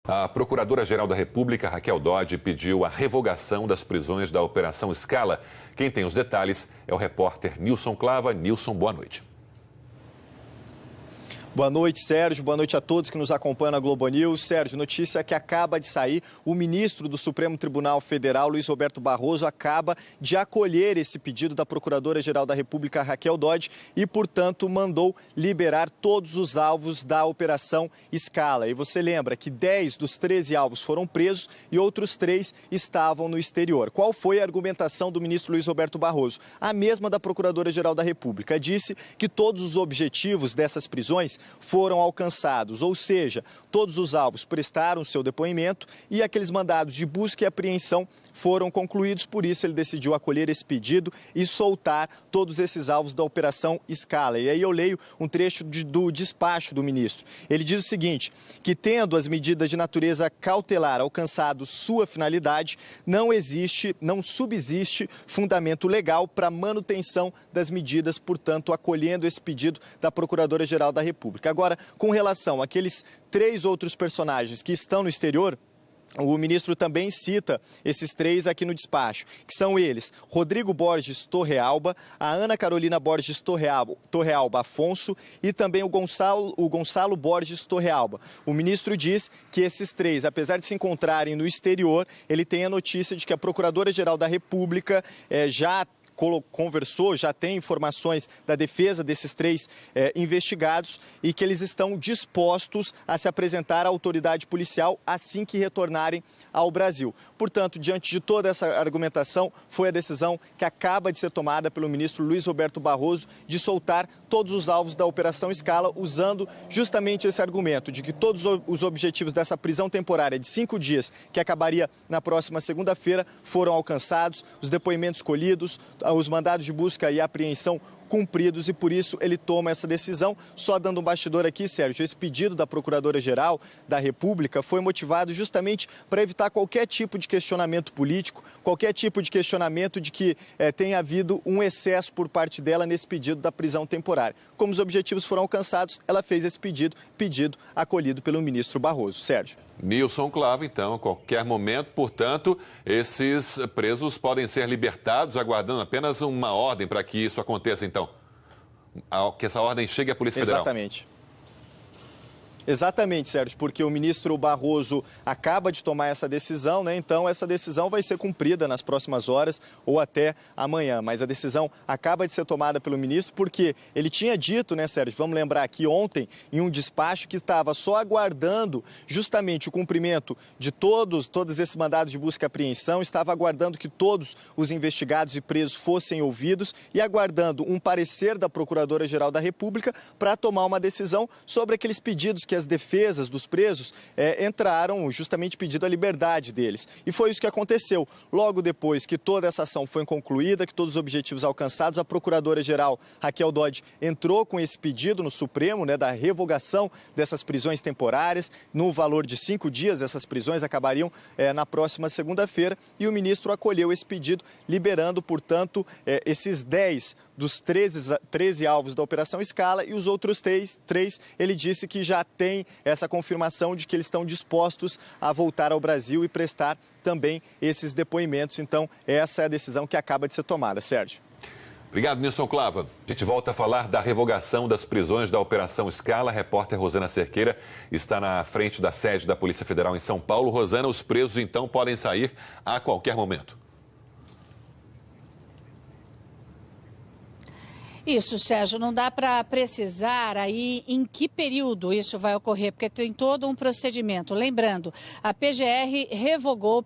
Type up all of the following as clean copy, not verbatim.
A Procuradora-Geral da República, Raquel Dodge, pediu a revogação das prisões da Operação Scala. Quem tem os detalhes é o repórter Nilson Clava. Nilson, boa noite. Boa noite, Sérgio. Boa noite a todos que nos acompanham na Globo News. Sérgio, notícia que acaba de sair. O ministro do Supremo Tribunal Federal, Luiz Roberto Barroso, acaba de acolher esse pedido da Procuradora-Geral da República, Raquel Dodge, e, portanto, mandou liberar todos os alvos da Operação Scala. E você lembra que 10 dos 13 alvos foram presos e outros 3 estavam no exterior. Qual foi a argumentação do ministro Luiz Roberto Barroso? A mesma da Procuradora-Geral da República. Disse que todos os objetivos dessas prisões foram alcançados, ou seja, todos os alvos prestaram seu depoimento e aqueles mandados de busca e apreensão foram concluídos. Por isso, ele decidiu acolher esse pedido e soltar todos esses alvos da Operação Scala. E aí eu leio um trecho do despacho do ministro. Ele diz o seguinte, que tendo as medidas de natureza cautelar alcançado sua finalidade, não subsiste fundamento legal para manutenção das medidas, portanto, acolhendo esse pedido da Procuradora-Geral da República. Agora, com relação àqueles 3 outros personagens que estão no exterior, o ministro também cita esses 3 aqui no despacho, que são eles: Rodrigo Borges Torrealba, a Ana Carolina Borges Torrealba Afonso e também o Gonçalo Borges Torrealba. O ministro diz que esses 3, apesar de se encontrarem no exterior, ele tem a notícia de que a Procuradora-Geral da República já conversou, já tem informações da defesa desses 3 investigados e que eles estão dispostos a se apresentar à autoridade policial assim que retornarem ao Brasil. Portanto, diante de toda essa argumentação, foi a decisão que acaba de ser tomada pelo ministro Luiz Roberto Barroso de soltar todos os alvos da Operação Scala, usando justamente esse argumento de que todos os objetivos dessa prisão temporária de 5 dias, que acabaria na próxima segunda-feira, foram alcançados, os depoimentos colhidos, os mandados de busca e apreensão cumpridos, e por isso ele toma essa decisão. Só dando um bastidor aqui, Sérgio, esse pedido da Procuradora-Geral da República foi motivado justamente para evitar qualquer tipo de questionamento político, qualquer tipo de questionamento de que tenha havido um excesso por parte dela nesse pedido da prisão temporária. Como os objetivos foram alcançados, ela fez esse pedido acolhido pelo ministro Barroso. Sérgio. Nilson Clava, então, a qualquer momento, portanto, esses presos podem ser libertados, aguardando apenas uma ordem para que isso aconteça, então. Que essa ordem chegue à Polícia Federal. Exatamente, Sérgio, porque o ministro Barroso acaba de tomar essa decisão, né? Então essa decisão vai ser cumprida nas próximas horas ou até amanhã. Mas a decisão acaba de ser tomada pelo ministro porque ele tinha dito, né, Sérgio? Vamos lembrar aqui ontem, em um despacho, que estava só aguardando justamente o cumprimento de todos esses mandados de busca e apreensão, estava aguardando que todos os investigados e presos fossem ouvidos e aguardando um parecer da Procuradora-Geral da República para tomar uma decisão sobre aqueles pedidos que as defesas dos presos entraram justamente pedindo a liberdade deles. E foi isso que aconteceu. Logo depois que toda essa ação foi concluída, que todos os objetivos alcançados, a Procuradora-Geral Raquel Dodge entrou com esse pedido no Supremo, né, da revogação dessas prisões temporárias, no valor de 5 dias. Essas prisões acabariam na próxima segunda-feira, e o ministro acolheu esse pedido, liberando, portanto, esses 10 dos 13 alvos da Operação Scala, e os outros 3 ele disse que já tem essa confirmação de que eles estão dispostos a voltar ao Brasil e prestar também esses depoimentos. Então, essa é a decisão que acaba de ser tomada. Sérgio. Obrigado, Nilson Clava. A gente volta a falar da revogação das prisões da Operação Scala. A repórter Rosana Cerqueira está na frente da sede da Polícia Federal em São Paulo. Rosana, os presos então podem sair a qualquer momento. Isso, Sérgio, não dá para precisar aí em que período isso vai ocorrer, porque tem todo um procedimento. Lembrando, a PGR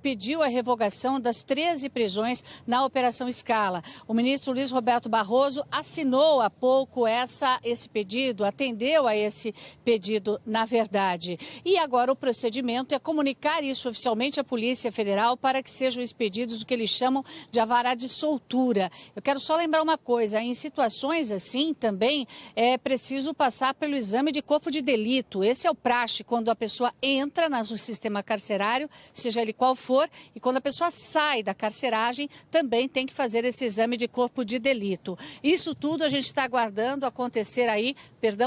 pediu a revogação das 13 prisões na Operação Scala. O ministro Luiz Roberto Barroso assinou há pouco esse pedido, atendeu a esse pedido, na verdade. E agora o procedimento é comunicar isso oficialmente à Polícia Federal para que sejam expedidos o que eles chamam de alvará de soltura. Eu quero só lembrar uma coisa, em situações situações assim também é preciso passar pelo exame de corpo de delito. Esse é o praxe quando a pessoa entra no sistema carcerário, seja ele qual for, e quando a pessoa sai da carceragem, também tem que fazer esse exame de corpo de delito. Isso tudo a gente está aguardando acontecer aí,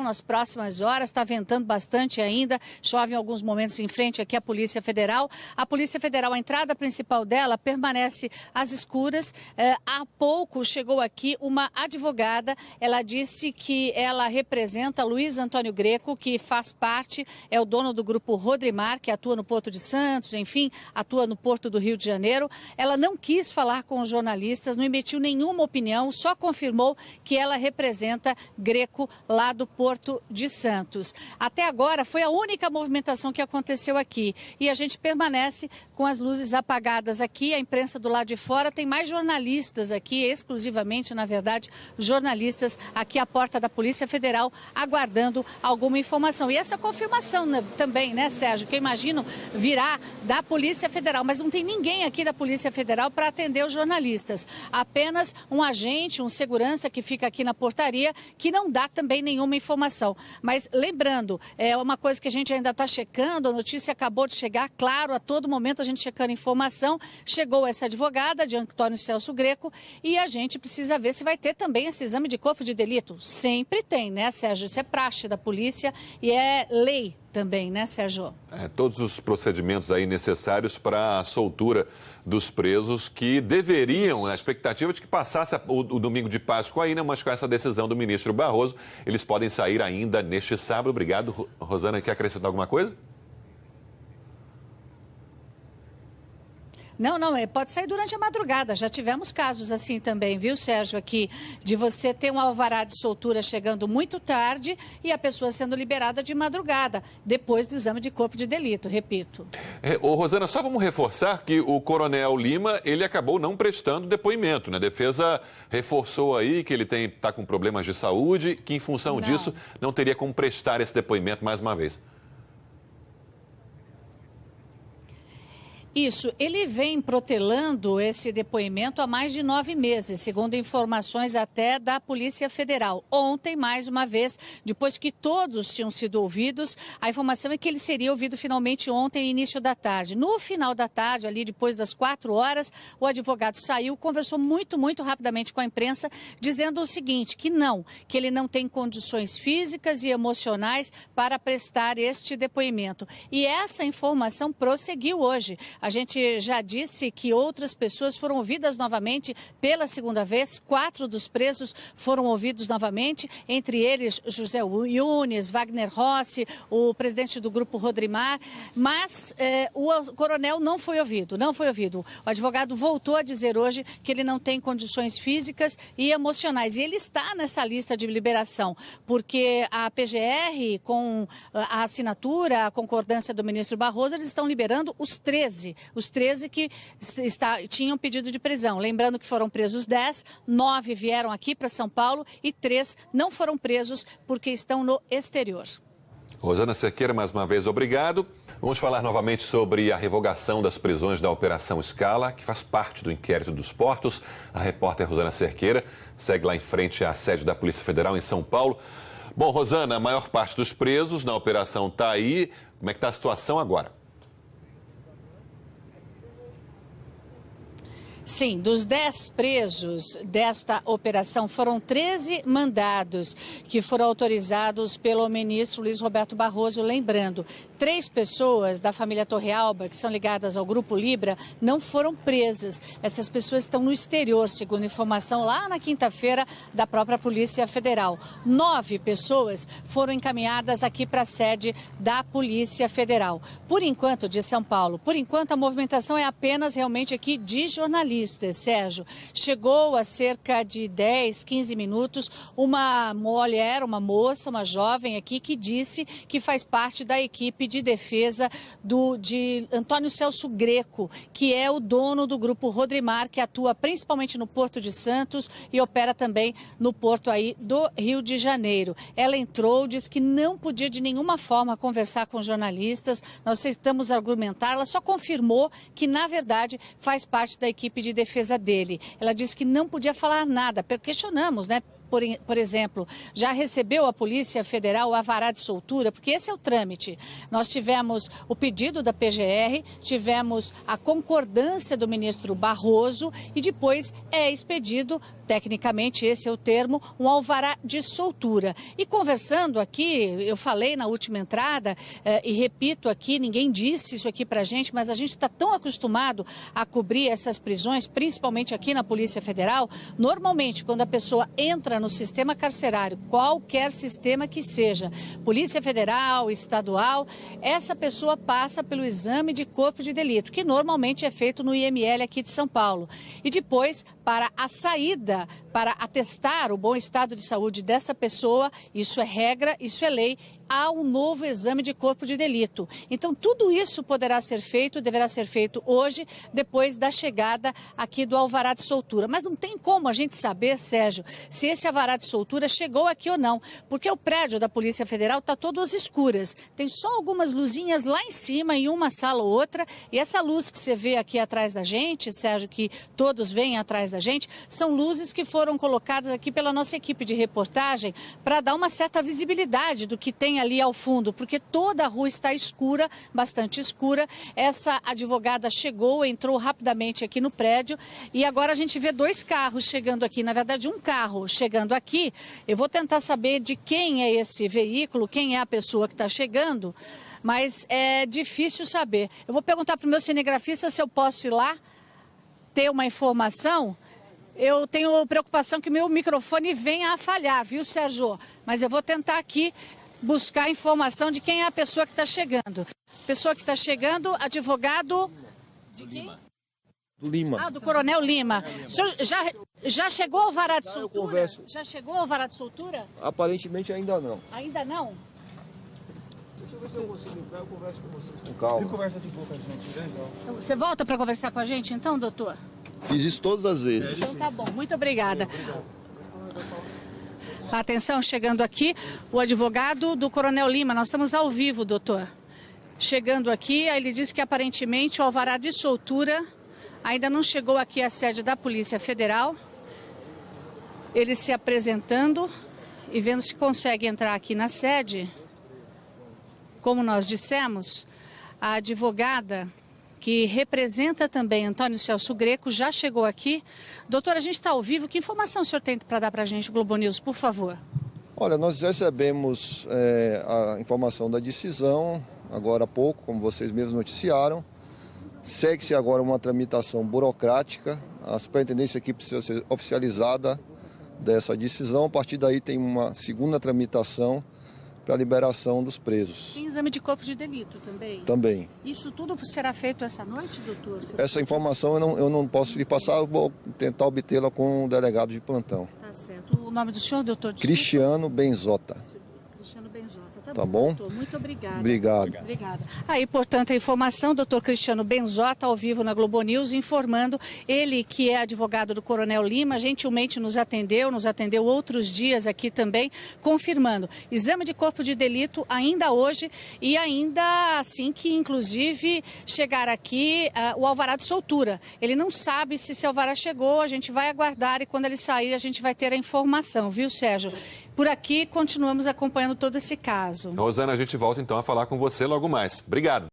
nas próximas horas. Está ventando bastante ainda, chove em alguns momentos em frente aqui à Polícia Federal. A Polícia Federal, a entrada principal dela permanece às escuras. Há pouco chegou aqui uma advogada, ela disse que ela representa Luiz Antônio Greco, que faz parte, é o dono do grupo Rodrimar, que atua no Porto de Santos, enfim, atua no Porto do Rio de Janeiro. Ela não quis falar com os jornalistas, não emitiu nenhuma opinião, só confirmou que ela representa Greco lá do Porto de Santos. Até agora foi a única movimentação que aconteceu aqui e a gente permanece com as luzes apagadas aqui, a imprensa do lado de fora, tem mais jornalistas aqui, exclusivamente, na verdade, jornalistas aqui à porta da Polícia Federal aguardando alguma informação. E essa confirmação também, né, Sérgio, que eu imagino virá da Polícia Federal, mas não tem ninguém aqui da Polícia Federal para atender os jornalistas. Apenas um agente, um segurança que fica aqui na portaria, que não dá também nenhuma informação. Mas lembrando, é uma coisa que a gente ainda está checando, a notícia acabou de chegar, claro, a todo momento a gente checando informação, chegou essa advogada de Antônio Celso Greco e a gente precisa ver se vai ter também esse exame de corpo de delito. Sempre tem, né, Sérgio? Isso é praxe da polícia e é lei também, né, Sérgio? Todos os procedimentos aí necessários para a soltura dos presos que deveriam, na expectativa de que passasse o domingo de Páscoa aí, né, mas com essa decisão do ministro Barroso, eles podem sair ainda neste sábado. Obrigado. Rosana, quer acrescentar alguma coisa? Não, pode sair durante a madrugada. Já tivemos casos assim também, viu, Sérgio, aqui, de você ter um alvará de soltura chegando muito tarde e a pessoa sendo liberada de madrugada, depois do exame de corpo de delito, repito. Rosana, só vamos reforçar que o Coronel Lima, ele acabou não prestando depoimento, né? A defesa reforçou aí que ele está com problemas de saúde, que em função disso não teria como prestar esse depoimento mais uma vez. Isso, ele vem protelando esse depoimento há mais de 9 meses, segundo informações até da Polícia Federal. Ontem, mais uma vez, depois que todos tinham sido ouvidos, a informação é que ele seria ouvido finalmente ontem, início da tarde. No final da tarde, ali depois das 4 horas, o advogado saiu, conversou muito rapidamente com a imprensa, dizendo o seguinte, que ele não tem condições físicas e emocionais para prestar este depoimento. E essa informação prosseguiu hoje. A gente já disse que outras pessoas foram ouvidas novamente pela segunda vez. 4 dos presos foram ouvidos novamente, entre eles José Yunes, Wagner Rossi, o presidente do grupo Rodrimar, mas o coronel não foi ouvido. O advogado voltou a dizer hoje que ele não tem condições físicas e emocionais. E ele está nessa lista de liberação, porque a PGR, com a assinatura, a concordância do ministro Barroso, eles estão liberando os 13 que tinham pedido de prisão. Lembrando que foram presos 10, 9 vieram aqui para São Paulo e 3 não foram presos porque estão no exterior. Rosana Cerqueira, mais uma vez, obrigado. Vamos falar novamente sobre a revogação das prisões da Operação Scala, que faz parte do inquérito dos portos. A repórter Rosana Cerqueira segue lá em frente à sede da Polícia Federal em São Paulo. Bom, Rosana, a maior parte dos presos na operação está aí. Como é que está a situação agora? Sim, dos 10 presos desta operação, foram 13 mandados que foram autorizados pelo ministro Luiz Roberto Barroso. Lembrando, 3 pessoas da família Torrealba, que são ligadas ao Grupo Libra, não foram presas. Essas pessoas estão no exterior, segundo informação lá na quinta-feira da própria Polícia Federal. 9 pessoas foram encaminhadas aqui para a sede da Polícia Federal. Por enquanto, de São Paulo, a movimentação é apenas realmente aqui de jornalistas. Sérgio, chegou a cerca de 10, 15 minutos uma mulher, uma moça, uma jovem aqui que disse que faz parte da equipe de defesa de Antônio Celso Greco, que é o dono do grupo Rodrimar, que atua principalmente no Porto de Santos e opera também no Porto aí do Rio de Janeiro. Ela entrou, disse que não podia de nenhuma forma conversar com jornalistas, nós tentamos argumentar, ela só confirmou que na verdade faz parte da equipe de defesa dele. Ela disse que não podia falar nada. Questionamos, né? por exemplo, já recebeu a Polícia Federal o alvará de soltura? Porque esse é o trâmite. Nós tivemos o pedido da PGR, tivemos a concordância do ministro Barroso e depois é expedido, tecnicamente esse é o termo, um alvará de soltura. E conversando aqui, eu falei na última entrada e repito aqui, ninguém disse isso aqui pra gente, mas a gente está tão acostumado a cobrir essas prisões, principalmente aqui na Polícia Federal. Normalmente, quando a pessoa entra no sistema carcerário, qualquer sistema que seja, Polícia Federal, estadual, essa pessoa passa pelo exame de corpo de delito, que normalmente é feito no IML aqui de São Paulo. E depois, para a saída, para atestar o bom estado de saúde dessa pessoa, isso é regra, isso é lei, há um novo exame de corpo de delito. Então, tudo isso poderá ser feito, deverá ser feito hoje, depois da chegada aqui do alvará de soltura. Mas não tem como a gente saber, Sérgio, se esse alvará de soltura chegou aqui ou não, porque o prédio da Polícia Federal está todo às escuras. Tem só algumas luzinhas lá em cima, em uma sala ou outra, e essa luz que você vê aqui atrás da gente, Sérgio, que todos veem atrás da gente, são luzes que foram colocadas aqui pela nossa equipe de reportagem para dar uma certa visibilidade do que tem ali ao fundo, porque toda a rua está escura, bastante escura. Essa advogada chegou, entrou rapidamente aqui no prédio e agora a gente vê dois carros chegando aqui, na verdade um carro chegando aqui. Eu vou tentar saber de quem é esse veículo, quem é a pessoa que está chegando, mas é difícil saber. Eu vou perguntar para o meu cinegrafista se eu posso ir lá ter uma informação. Eu tenho preocupação que meu microfone venha a falhar, viu, Sérgio? Mas eu vou tentar aqui buscar informação de quem é a pessoa que está chegando. Pessoa que está chegando, advogado de quem? Do Lima. Ah, do Coronel Lima. O senhor já chegou ao alvará de soltura? Já chegou ao alvará de soltura? Aparentemente ainda não. Ainda não? Deixa eu ver se eu consigo entrar, eu converso com vocês com calma. Conversa de boca, gente. Legal. Você volta para conversar com a gente então, doutor? Fiz isso todas as vezes. Então tá bom, muito obrigada. Atenção, chegando aqui, o advogado do Coronel Lima. Nós estamos ao vivo, doutor. Chegando aqui, ele disse que aparentemente o alvará de soltura ainda não chegou aqui à sede da Polícia Federal. Ele se apresentando e vendo se consegue entrar aqui na sede. Como nós dissemos, a advogada que representa também Antônio Celso Greco, já chegou aqui. Doutor, a gente está ao vivo. Que informação o senhor tem para dar para a gente, Globo News, por favor? Olha, nós recebemos a informação da decisão, agora há pouco, como vocês mesmos noticiaram. Segue-se agora uma tramitação burocrática. A superintendência aqui precisa ser oficializada dessa decisão. A partir daí tem uma segunda tramitação para a liberação dos presos. Tem exame de corpo de delito também? Também. Isso tudo será feito essa noite, doutor? Essa informação eu não posso lhe passar, eu vou tentar obtê-la com o delegado de plantão. Tá certo. O nome do senhor, doutor? Cristiano Benzota. Cristiano Benzota. Tá bom? Doutor. Muito obrigada. Obrigado. Obrigada. Aí, portanto, a informação, doutor Cristiano Benzota, ao vivo na Globo News, informando, ele que é advogado do Coronel Lima, gentilmente nos atendeu outros dias aqui também, confirmando. Exame de corpo de delito ainda hoje e ainda assim que, inclusive, chegar aqui o alvará de soltura. Ele não sabe se esse alvará chegou, a gente vai aguardar e quando ele sair a gente vai ter a informação, viu, Sérgio? Por aqui, continuamos acompanhando todo esse caso. Rosana, a gente volta então a falar com você logo mais. Obrigado.